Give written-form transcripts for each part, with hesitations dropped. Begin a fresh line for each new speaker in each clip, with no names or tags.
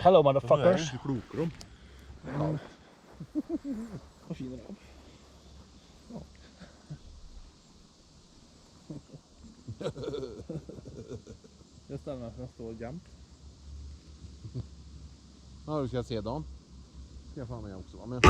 Hello motherfuckers.
Hur klokar de?
Vad fin är de? Jag stannar för att stå jämt.
Ja, du ska se dem. Ska jag fan med också vara med.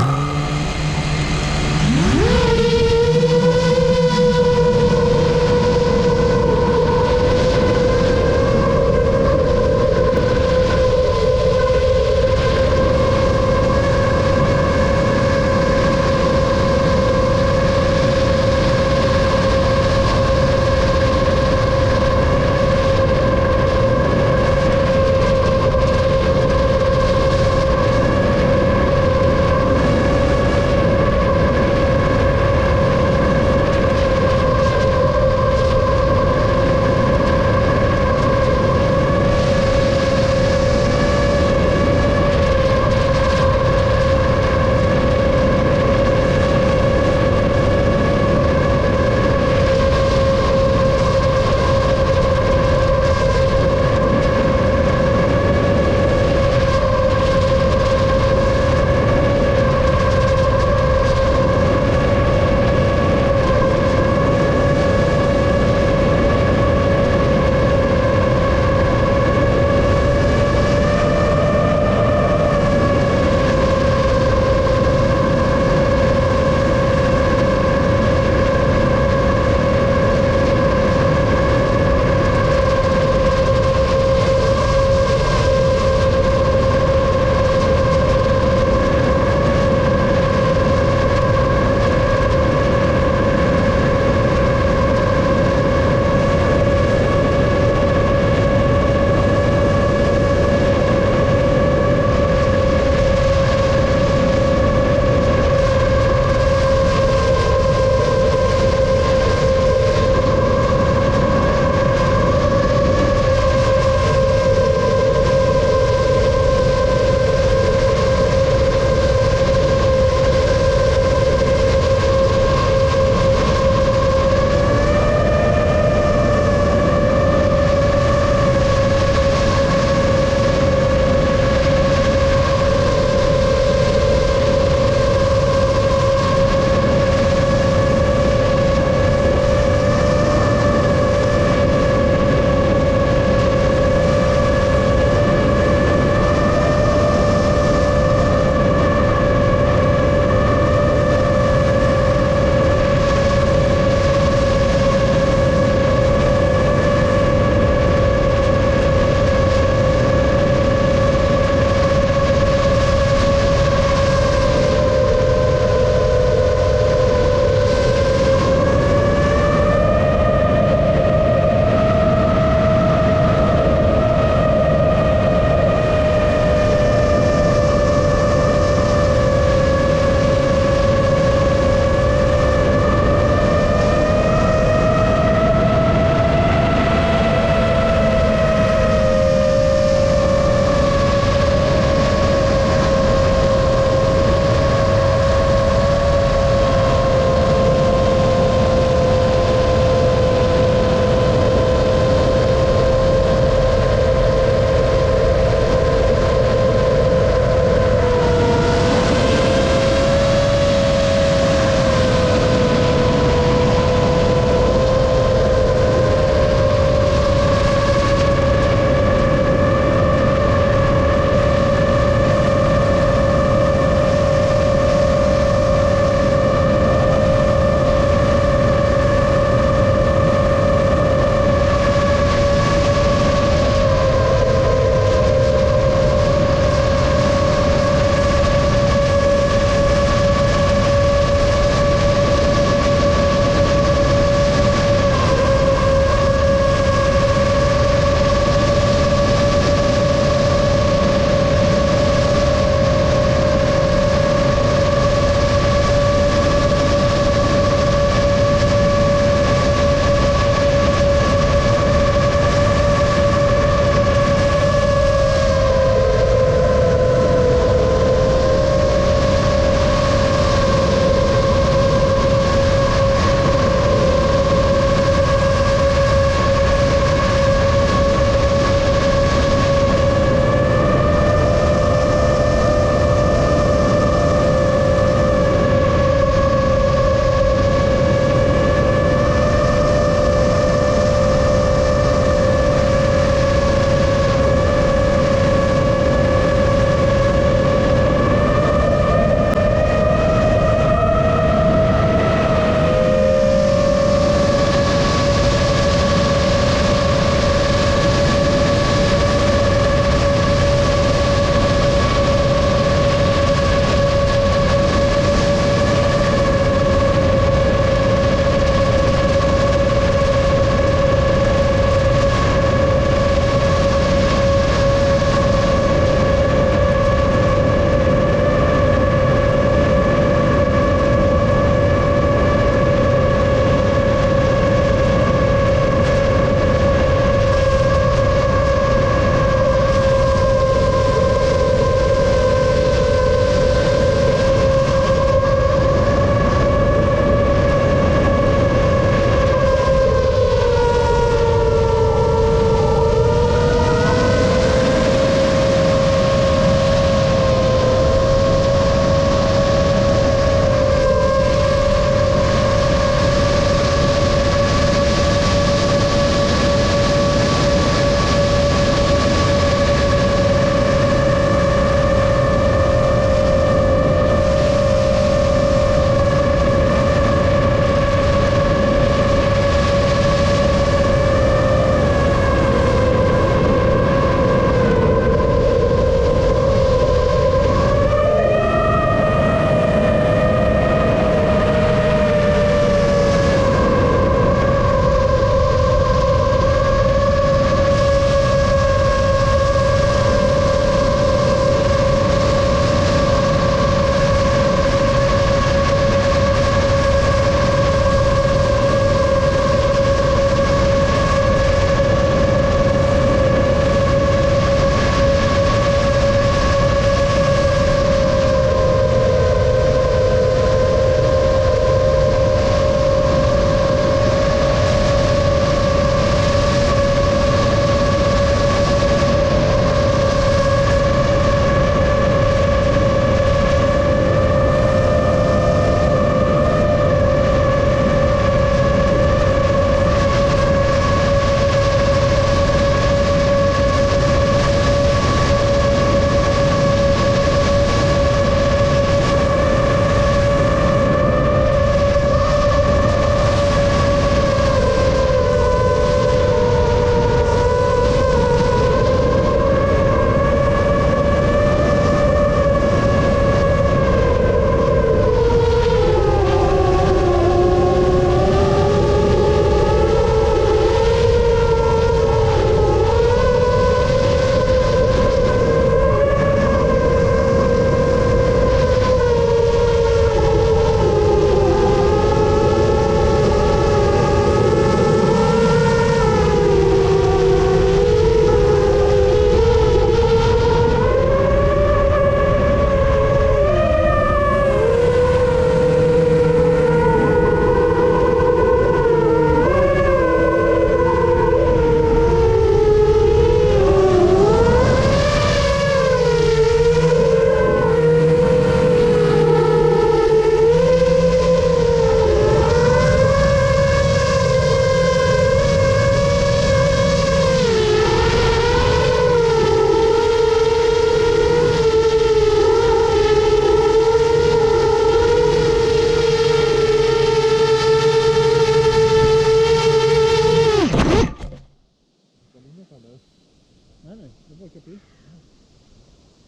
Det var kapil.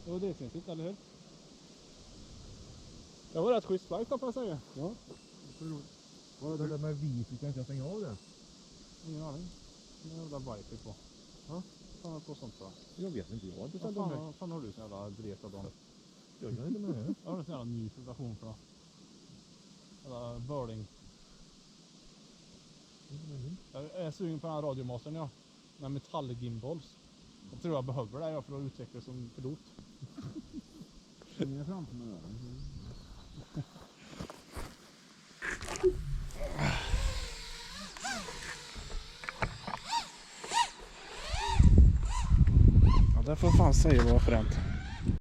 Det var dretsensigt, eller hur? Det var rätt schysst flagg, får jag säga.
Ja.
Vad är det där med viset? Kan jag stänga av det?
Ingen aning. Det är jävla wifi på.
Ja.
Fan på sånt då.
Jag vet inte, jag har inte
Vad
ställt om det.
fan har du sån jävla dret av dem?
Jag kan inte med det.
Jag har en sån jävla ny version för då. Jävla börling. Jag är sugen på den här radiomastern, ja. Med metallgimbals. Jag tror jag behöver det för att utveckla som pilot.
Ni är framför mig.
Ja, det får jag fan säga var fränt.